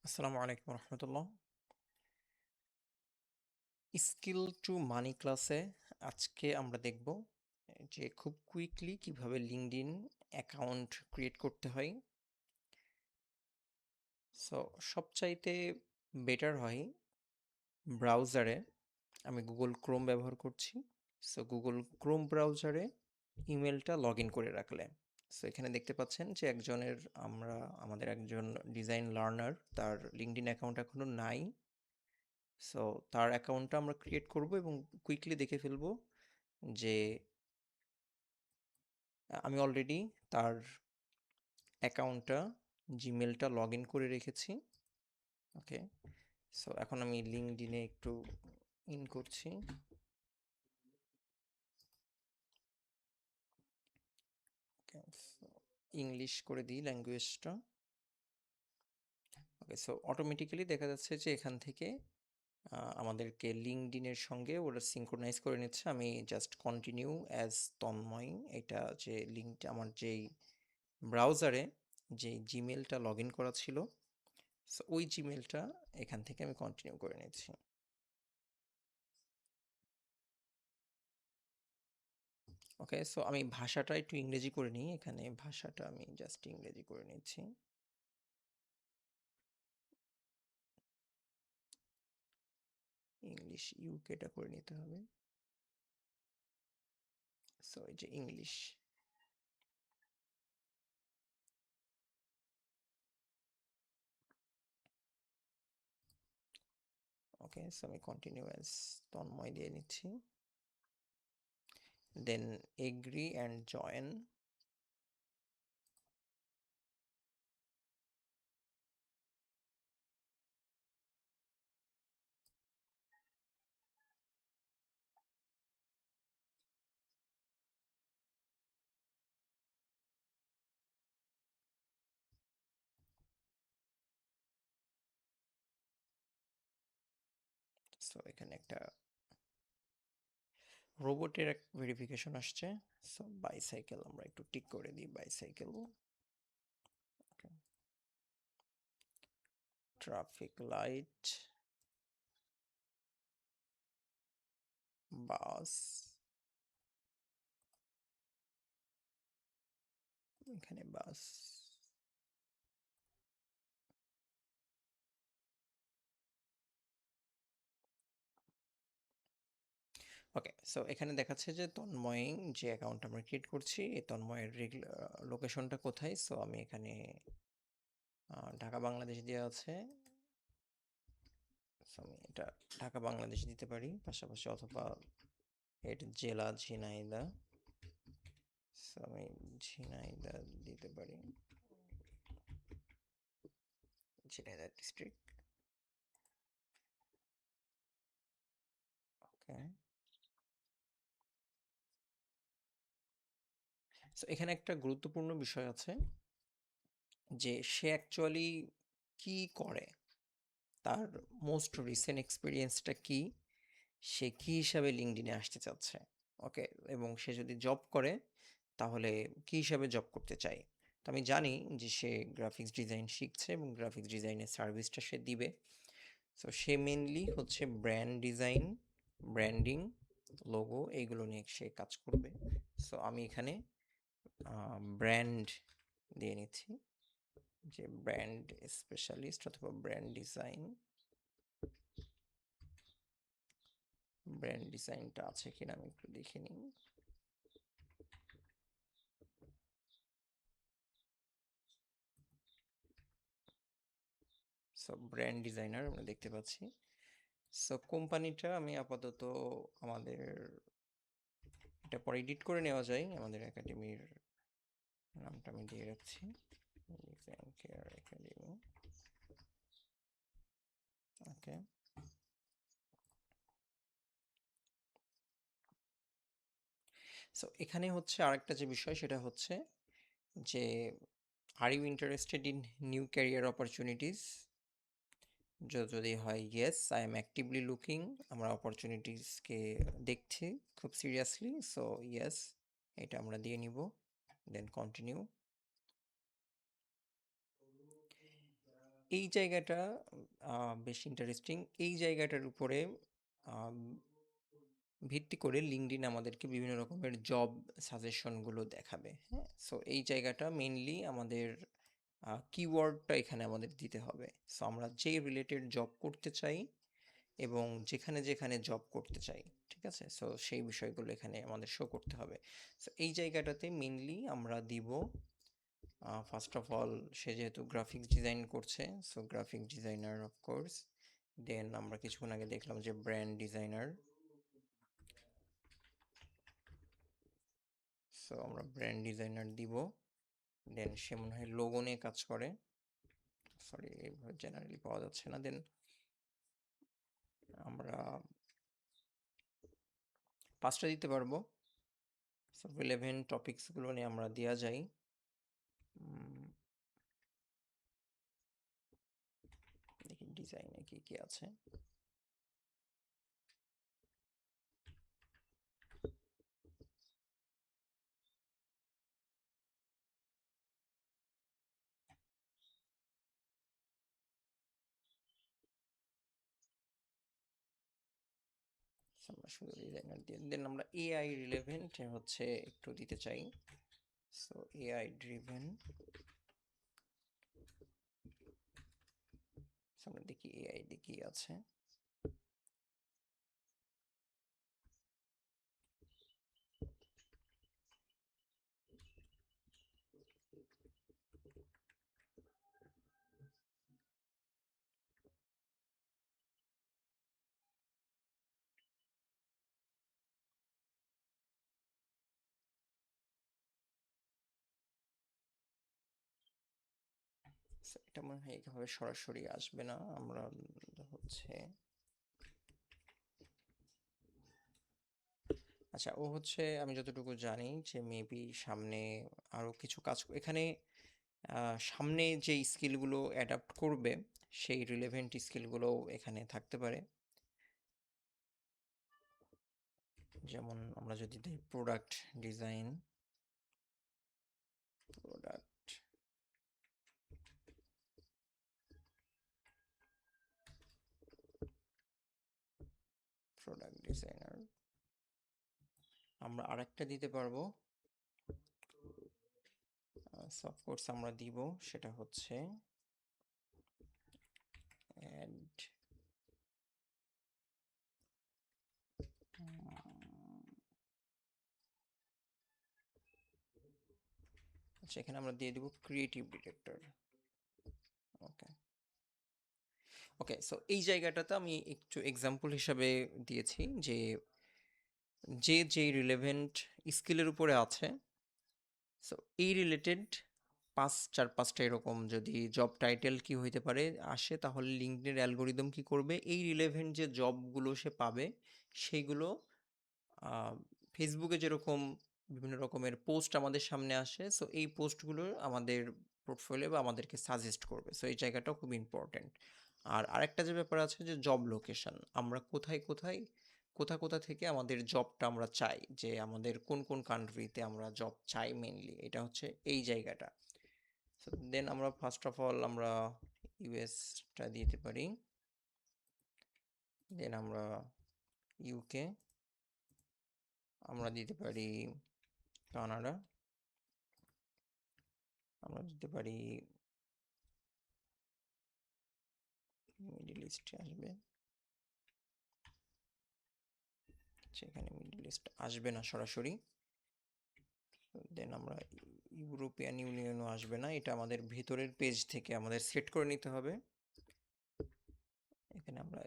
আসসালামু আলাইকুম রহমতুল্লাহ। Skill to money ক্লাসে আজকে আমরা দেখব যে খুব কুইকলি কিভাবে লিঙ্কডইন অ্যাকাউন্ট ক্রিয়েট করতে হয়। সো সবচাইতে বেটার হয় ব্রাউজারে, আমি গুগল ক্রোম ব্যবহার করছি। সো গুগল ক্রোম ব্রাউজারে ইমেলটা লগ ইন করে রাখলে, সো এখানে দেখতে পাচ্ছেন যে আমাদের একজন ডিজাইন লার্নার, তার লিঙ্কডইন অ্যাকাউন্ট এখনো নাই। সো তার অ্যাকাউন্টটা আমরা ক্রিয়েট করব এবং কুইকলি দেখে ফেলবো যে আমি অলরেডি তার অ্যাকাউন্টটা, জিমেলটা লগ ইন করে রেখেছি। ওকে, সো এখন আমি লিঙ্কডইনে একটু ইন করছি। ইংলিশ করে দিই ল্যাঙ্গুয়েজটা। ওকে, সো অটোমেটিক্যালি দেখা যাচ্ছে যে এখান থেকে আমাদেরকে লিঙ্কডইনের সঙ্গে ওরা সিঙ্ক্রোনাইজ করে নিচ্ছে। আমি জাস্ট কন্টিনিউ অ্যাজ তন্ময়, এটা যে লিঙ্কটা আমার যেই ব্রাউজারে যে জিমেলটা লগ ইন করা ছিল, সো ওই জিমেলটা এখান থেকে আমি কন্টিনিউ করে নিচ্ছি। ওকে, সো আমি ভাষাটা একটু ইংরেজি করে নিই, এখানে ভাষাটা আমি জাস্ট ইংরেজি করে নিচ্ছি। ইংলিশ ইউকেটা করে নিতে হবে। সো এই যে ইংলিশ। ওকে, সো আমি কন্টিনিউ অ্যাজ তন্ময় দিয়ে নিচ্ছি, দেন এগ্রি অ্যান্ড জয়েন। সো এখানে একটা রোবটের এক ভেরিফিকেশন আসছে। সো বাইসাইকেল আমরা একটু টিক করে দিই, বাইসাইকেল। ট্রাফিক লাইট, বাস, এখানে বাস। ওকে, সো এখানে দেখাচ্ছে যে তন্ময়, যে অ্যাকাউন্ট আমরা ক্রিয়েট করছি, এই তন্ময়ের লোকেশনটা কোথায়। সো আমি এখানে ঢাকা বাংলাদেশ দেওয়া আছে, সো আমি এটা ঢাকা বাংলাদেশ দিতে পারি পাশাপাশি, অথবা এর জেলা ঝিনাইদহ। সো আমি ঝিনাইদহ দিতে পারি, ঝিনাইদহ ডিস্ট্রিক্ট। ওকে, সো এখানে একটা গুরুত্বপূর্ণ বিষয় আছে যে সে অ্যাকচুয়ালি কি করে, তার মোস্ট রিসেন্ট এক্সপিরিয়েন্সটা কি, সে কি হিসাবে লিঙ্কডইনে আসতে চাচ্ছে। ওকে, এবং সে যদি জব করে তাহলে কি হিসাবে জব করতে চায়। তো আমি জানি যে সে গ্রাফিক্স ডিজাইন শিখছে এবং গ্রাফিক্স ডিজাইনের সার্ভিসটা সে দিবে। সো সে মেনলি হচ্ছে ব্র্যান্ড ডিজাইন, ব্র্যান্ডিং, লোগো, এইগুলো নিয়ে সে কাজ করবে। সো আমি এখানে ব্র্যান্ড দিয়ে নিচ্ছি, যে ব্র্যান্ড স্পেশালিস্ট অথবা ব্র্যান্ড ডিজাইন। ব্র্যান্ড ডিজাইনটা আছে কিনা আমি একটু দেখে নিই। সো ব্র্যান্ড ডিজাইনার আমরা দেখতে পাচ্ছি। সো কোম্পানিটা আমি আপাতত, আমাদের এটা পরে এডিট করে নেওয়া যায়, আমাদের একাডেমির নামটা আমি দিয়ে রাখছি, ডিজাইন কেয়ার একাডেমি। ওকে, সো এখানে হচ্ছে আরেকটা যে বিষয়, সেটা হচ্ছে যে are you interested in new career opportunities. যদি হয় yes, I am actively looking, আমরা অপরচুনিটিসকে দেখছি খুব সিরিয়াসলি, সো ইয়েস এটা আমরা দিয়ে নিব, দেন কন্টিনিউ। এই জায়গাটা বেশ ইন্টারেস্টিং। এই জায়গাটার উপরে আম, ভিত্তি করে লিঙ্কডইন আমাদেরকে বিভিন্ন রকমের জব সাজেশনগুলো দেখাবে। হ্যাঁ, সো এই জায়গাটা মেইনলি আমাদের কিওয়ার্ডটা এখানে আমাদের দিতে হবে। সো আমরা যে রিলেটেড জব করতে চাই এবং যেখানে যেখানে জব করতে চাই, ঠিক আছে, সো সেই বিষয়গুলো এখানে আমাদের শো করতে হবে। সো এই জায়গাটাতে মেইনলি আমরা দিব ফার্স্ট অফ অল, সে যেহেতু গ্রাফিক্স ডিজাইন করছে, সো গ্রাফিক ডিজাইনার অফকোর্স। দেন আমরা কিছুক্ষণ আগে দেখলাম যে ব্র্যান্ড ডিজাইনার, সো আমরা ব্র্যান্ড ডিজাইনার দিব। দেন সে মনে হয় লোগো নিয়ে কাজ করে, সরি এইভাবে জেনারেলি পাওয়া যাচ্ছে না। দেন আমরা 5টা দিতে পারবো। সো রিলেভেন্ট টপিকসগুলো নিয়ে আমরা দেওয়া যাই। দেখি ডিজাইনে কি কি আছে। আমরা শুধু ডিজাইনার দিয়ে, দেন আমরা এআই রিলেভেন্ট হচ্ছে একটু দিতে চাই। সো এআই ড্রিভেন, আমরা দেখি এআই দিয়ে কি আছে। So, এটা মনে হয় এইভাবে সরাসরি আসবে না, আমরা হচ্ছে, আচ্ছা ও হচ্ছে আমি যতটুকু জানি যে মেবি সামনে আরো কিছু কাজ এখানে সামনে যে স্কিলগুলো অ্যাডাপ্ট করবে সেই রিলেভেন্ট স্কিলগুলো এখানে থাকতে পারে। যেমন আমরা যদি দিই product design, product product designer, আমরা আরেকটা দিতে পারবো। অফকোর্স আমরা দিব, সেটা হচ্ছে অ্যাড, আচ্ছা এখানে আমরা দিয়ে দিব ক্রিয়েটিভ ডিরেক্টর। ওকে, ওকে, সো এই জায়গাটাতে আমি একটু এক্সাম্পল হিসাবে দিয়েছি যে যে যে রিলেভেন্ট স্কিলের উপরে আছে, সো এই রিলেটেড 4-5টা এরকম যদি জব টাইটেল কি হইতে পারে আসে, তাহলে লিঙ্কডইনের অ্যালগোরিদম কি করবে, এই রিলেভেন্ট যে জবগুলো সে পাবে সেইগুলো ফেসবুকে যেরকম বিভিন্ন রকমের পোস্ট আমাদের সামনে আসে, সো এই পোস্টগুলো আমাদের পোর্টফোলিও বা আমাদেরকে সাজেস্ট করবে। সো এই জায়গাটাও খুব ইম্পর্ট্যান্ট। আর আরেকটা যে ব্যাপার আছে যে জব লোকেশন, আমরা কোথায় কোথায় কোথা থেকে আমাদের জবটা আমরা চাই, যে আমাদের কোন কোন কান্ট্রিতে আমরা জব চাই মেনলি, এটা হচ্ছে এই জায়গাটা। সো দেন আমরা ফার্স্ট অফ অল আমরা ইউএসটা দিতে পারি, দেন আমরা ইউকে, আমরা দিতে পারি কানাডা, আমরা দিতে পারি মিডল ইস্টে আসবে, সেখানে মিডল ইস্ট আসবে না সরাসরি। দেন আমরা ইউরোপিয়ান ইউনিয়নও আসবে না, এটা আমাদের ভেতরের পেজ থেকে আমাদের সেট করে নিতে হবে। এখানে আমরা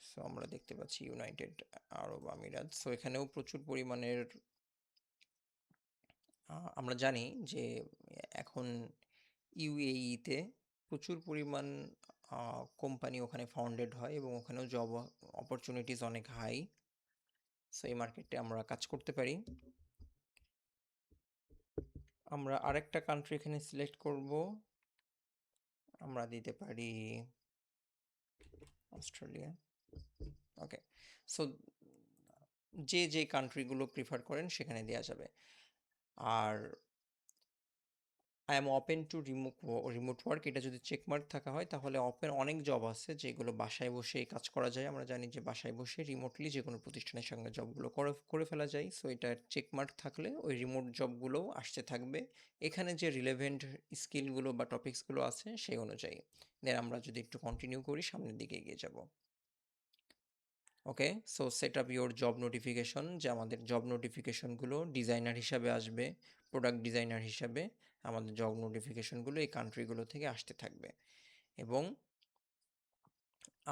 সো আমরা দেখতে পাচ্ছি ইউনাইটেড আরব আমিরাত। সো এখানেও প্রচুর পরিমাণের আমরা জানি যে এখন ইউএইতে প্রচুর পরিমাণ কোম্পানি ওখানে ফাউন্ডেড হয় এবং ওখানেও জব অপরচুনিটিস অনেক হাই। সো এই মার্কেটে আমরা কাজ করতে পারি। আমরা আরেকটা কান্ট্রি এখানে সিলেক্ট করব, আমরা দিতে পারি অস্ট্রেলিয়া। ওকে, সো যে যে কান্ট্রিগুলো প্রিফার করেন সেখানে দেওয়া যাবে। আর I am open to remote work, এটা যদি চেকমার্ক থাকা হয় তাহলে ওপেন অনেক জব আছে যেগুলো বাসায় বসে কাজ করা যায়। আমরা জানি যে বাসায় বসে রিমোটলি যে কোনো প্রতিষ্ঠানের সঙ্গে জবগুলো করে ফেলা যায়। সো এটা চেকমার্ক থাকলে ওই রিমোট জবগুলোও আসতে থাকবে এখানে যে রিলেভেন্ট স্কিলগুলো বা টপিকসগুলো আছে সেই অনুযায়ী। দেন আমরা যদি একটু কন্টিনিউ করি সামনের দিকে এগিয়ে যাব। Okay, so set up your job notification, যে আমাদের জব নোটিফিকেশনগুলো ডিজাইনার হিসাবে আসবে, প্রোডাক্ট ডিজাইনার হিসাবে আমাদের জব নোটিফিকেশনগুলো এই কান্ট্রিগুলো থেকে আসতে থাকবে এবং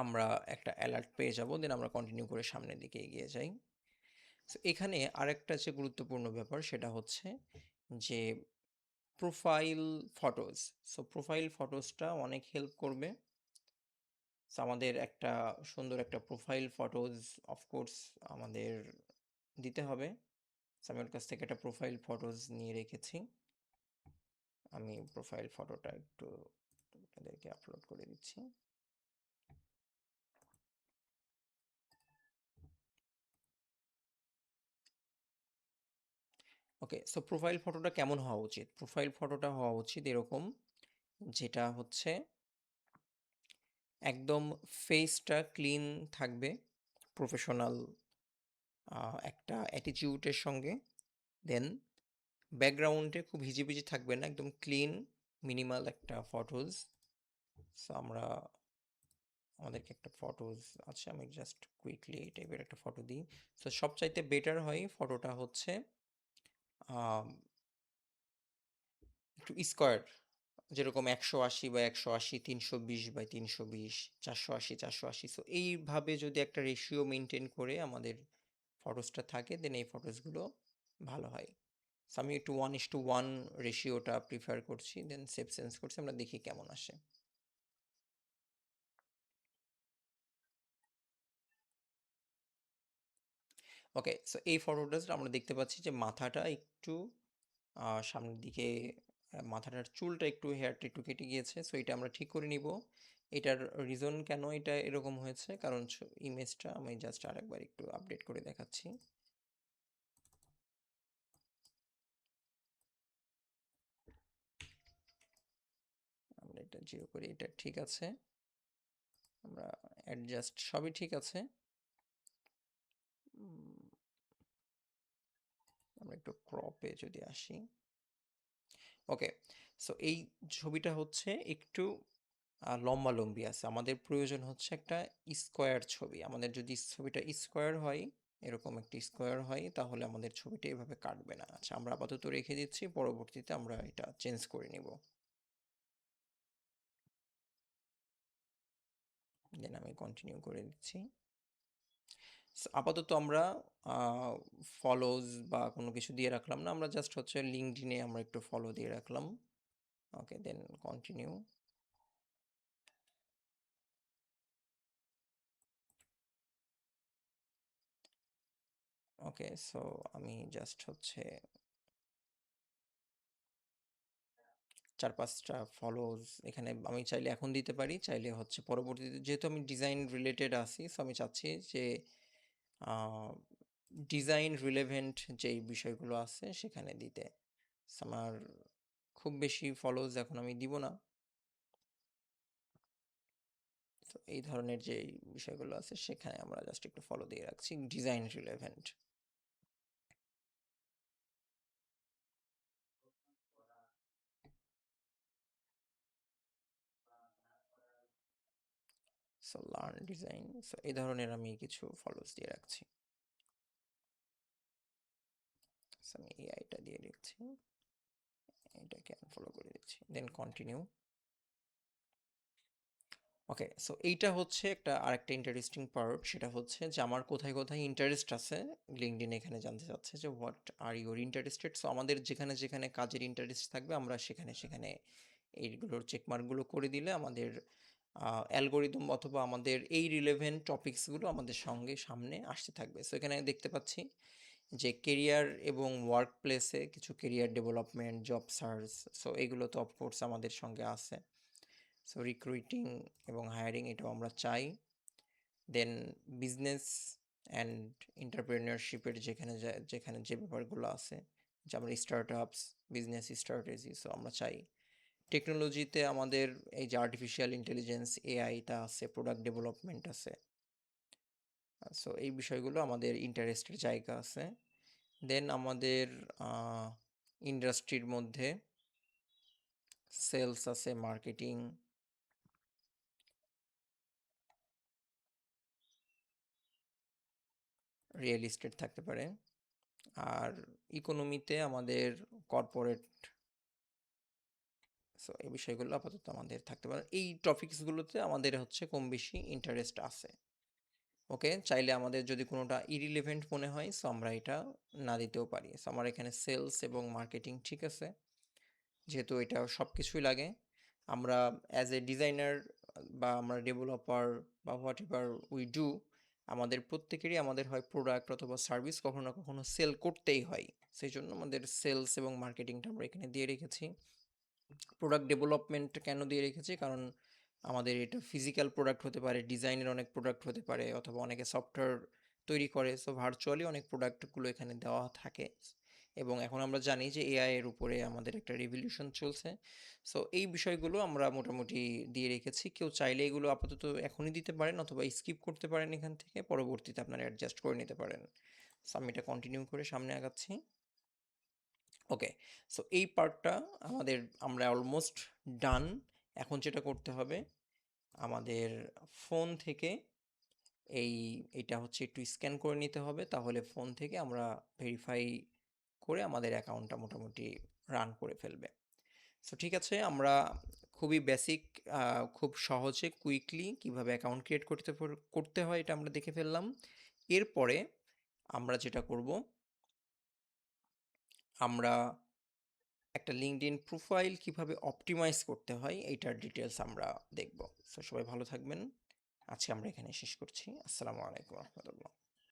আমরা একটা অ্যালার্ট পেয়ে যাব। দেন আমরা কন্টিনিউ করে সামনের দিকে এগিয়ে যাই। সো এখানে আরেকটা যে গুরুত্বপূর্ণ ব্যাপার সেটা হচ্ছে যে প্রোফাইল ফটোজ। সো প্রোফাইল ফটোজটা অনেক হেল্প করবে। সো আমাদের একটা সুন্দর একটা প্রোফাইল ফটোজ অফকোর্স আমাদের দিতে হবে। সো আমি ওর কাছ থেকে একটা প্রোফাইল ফটোজ নিয়ে রেখেছি। আমি প্রোফাইল ফটোটা একটু তাদেরকে আপলোড করে দিচ্ছি। ওকে, সো প্রোফাইল ফটোটা কেমন হওয়া উচিত? প্রোফাইল ফটোটা হওয়া উচিত এরকম, যেটা হচ্ছে একদম ফেসটা ক্লিন থাকবে, প্রফেশনাল একটা অ্যাটিটিউডের সঙ্গে। দেন ব্যাকগ্রাউন্ডে খুব হিজিবিজি থাকবে না, একদম ক্লিন মিনিমাল একটা ফটোজ। সো আমাদেরকে একটা ফটোজ আছে, আমি জাস্ট কুইকলি এই টাইপের একটা ফটো দিই। সো সবচাইতে বেটার হয় ফটোটা হচ্ছে একটু স্কোয়ার, যেরকম 180 বাই 180, 320 বাই 320, 480 480। সো এইভাবে যদি একটা রেশিও মেনটেন করে আমাদের ফটোসটা থাকে দেন এই ফটোসগুলো ভালো হয়। সো আমি একটু 1:1 রেশিওটা প্রিফার করছি, দেন সেভ চেঞ্জ করছি, আমরা দেখি কেমন আসে। ওকে, সো এই ফটোটা আমরা দেখতে পাচ্ছি যে মাথাটা একটু সামনের দিকে, মাথাটার চুলটা একটু, হেয়ারটা একটু কেটে গিয়েছে। সো এটা আমরা ঠিক করে নিব। এটার রিজন কেন এটা এরকম হয়েছে, কারণ ইমেজটা আমি জাস্ট আরেকবার একটু আপডেট করে দেখাচ্ছি। আমরা এটা জিরো করি, এটা ঠিক আছে, আমরা অ্যাডজাস্ট সবই ঠিক আছে। আমরা একটু ক্রপে যদি আসি। ওকে, সো এই ছবিটা হচ্ছে একটু লম্বালম্বি আছে, আমাদের প্রয়োজন হচ্ছে একটা স্কোয়ার ছবি। আমাদের যদি ছবিটা স্কোয়ার হয়, এরকম একটা স্কোয়ার হয়, তাহলে আমাদের ছবিটা এভাবে কাটবে না। আচ্ছা, আমরা আপাতত রেখে দিচ্ছি, পরবর্তীতে আমরা এটা চেঞ্জ করে নিব। দেন আমি কন্টিনিউ করে দিচ্ছি। আপাতত আমরা ফলোজ বা কোনো কিছু দিয়ে রাখলাম না, আমরা জাস্ট হচ্ছে লিঙ্কডইনে আমরা একটু ফলো দিয়ে রাখলাম। ওকে, দেন কন্টিনিউ। ওকে, সো আমি জাস্ট হচ্ছে 4-5টা ফলোজ এখানে আমি চাইলে এখন দিতে পারি, চাইলে হচ্ছে পরবর্তীতে, যেহেতু আমি ডিজাইন রিলেটেড আছি, সো আমি চাচ্ছি যে ডিজাইন রিলেভেন্ট যেই বিষয়গুলো আছে সেখানে দিতে। আমার খুব বেশি ফলোজ এখন আমি দিব না। তো এই ধরনের যে বিষয়গুলো আছে সেখানে আমরা জাস্ট একটু ফলো দিয়ে রাখছি, design relevant. So learn design, so এই ধরনের আমি কিছু ফলোজ দিয়ে রাখছি। সো আমি এআইটা দিয়ে দিচ্ছি, এটাকে আনফলো করে দিচ্ছি, দেন কন্টিনিউ। ওকে, সো এইটা হচ্ছে একটা আরেকটা ইন্টারেস্টিং পার্ট, সেটা হচ্ছে যে আমার কোথায় কোথায় ইন্টারেস্ট আছে। লিঙ্কডইন এখানে জানতে চাচ্ছে যে what are your interested. So আমাদের যেখানে যেখানে কাজের ইন্টারেস্ট থাকবে আমরা সেখানে সেখানে এইগুলোর চেকমার্কগুলো করে দিলে আমাদের অ্যালগোরিদম অথবা আমাদের এই রিলেভেন্ট টপিকসগুলো আমাদের সঙ্গে সামনে আসতে থাকবে। সো এখানে দেখতে পাচ্ছি যে কেরিয়ার এবং ওয়ার্ক প্লেসে কিছু career development, job search, so এগুলো তো অফকোর্স আমাদের সঙ্গে আছে। সো রিক্রুইটিং এবং হায়ারিং এটাও আমরা চাই। দেন বিজনেস অ্যান্ড এন্টারপ্রেনিয়রশিপের যেখানে যেখানে যে ব্যাপারগুলো আছে যে আমরা স্টার্টআপস, বিজনেস স্ট্র্যাটেজি, সো আমরা চাই টেকনোলজিতে আমাদের এই যে আর্টিফিশিয়াল ইন্টেলিজেন্স, এআইটা আছে, প্রোডাক্ট ডেভেলপমেন্ট আছে, সো এই বিষয়গুলো আমাদের ইন্টারেস্টের জায়গা আছে। দেন আমাদের ইন্ডাস্ট্রির মধ্যে সেলস আছে, মার্কেটিং, রিয়েল এস্টেট থাকতে পারে। আর ইকোনমিতে আমাদের কর্পোরেট, সো এই বিষয়গুলো আপাতত আমাদের থাকতে পারে। এই টপিকসগুলোতে আমাদের হচ্ছে কম বেশি ইন্টারেস্ট আছে। ওকে, চাইলে আমাদের যদি কোনোটা ইরিলেভেন্ট মনে হয়, সো আমরা এটা না দিতেও পারি। সো আমার এখানে সেলস এবং মার্কেটিং ঠিক আছে, যেহেতু এটা সব কিছুই লাগে। আমরা অ্যাজ এ ডিজাইনার বা আমরা ডেভেলপার বা হোয়াট এভার উই ডু, আমাদের প্রত্যেকেরই আমাদের হয় প্রোডাক্ট অথবা সার্ভিস কখনো না কখনো সেল করতেই হয়। সেই জন্য আমাদের সেলস এবং মার্কেটিংটা আমরা এখানে দিয়ে রেখেছি। প্রোডাক্ট ডেভেলপমেন্ট কেন দিয়ে রেখেছি, কারণ আমাদের এটা ফিজিক্যাল প্রোডাক্ট হতে পারে, ডিজাইনের অনেক প্রোডাক্ট হতে পারে, অথবা অনেকে সফটওয়্যার তৈরি করে, সো ভার্চুয়ালি অনেক প্রোডাক্টগুলো এখানে দেওয়া থাকে। এবং এখন আমরা জানি যে এআই এর উপরে আমাদের একটা রিভলিউশন চলছে, সো এই বিষয়গুলো আমরা মোটামুটি দিয়ে রেখেছি। কেউ চাইলে এগুলো আপাতত এখনই দিতে পারেন অথবা স্কিপ করতে পারেন, এখান থেকে পরবর্তীতে আপনারা অ্যাডজাস্ট করে নিতে পারেন। সো আমি এটা কন্টিনিউ করে সামনে আগাচ্ছি। ওকে, সো এই পার্টটা আমাদের, আমরা অলমোস্ট ডান। এখন যেটা করতে হবে, আমাদের ফোন থেকে এইটা হচ্ছে একটু স্ক্যান করে নিতে হবে, তাহলে ফোন থেকে আমরা ভেরিফাই করে আমাদের অ্যাকাউন্টটা মোটামুটি রান করে ফেলবে। সো ঠিক আছে, আমরা খুবই বেসিক, খুব সহজে কুইকলি কিভাবে অ্যাকাউন্ট ক্রিয়েট করতে হয় এটা আমরা দেখে ফেললাম। এরপরে আমরা যেটা করব, আমরা একটা লিঙ্কডইন প্রোফাইল কিভাবে অপটিমাইজ করতে হয় এইটার ডিটেলস আমরা দেখব। সো সবাই ভালো থাকবেন। আজকে আমরা এখানে শেষ করছি। আসসালামু আলাইকুম রহমতুল্লাহ।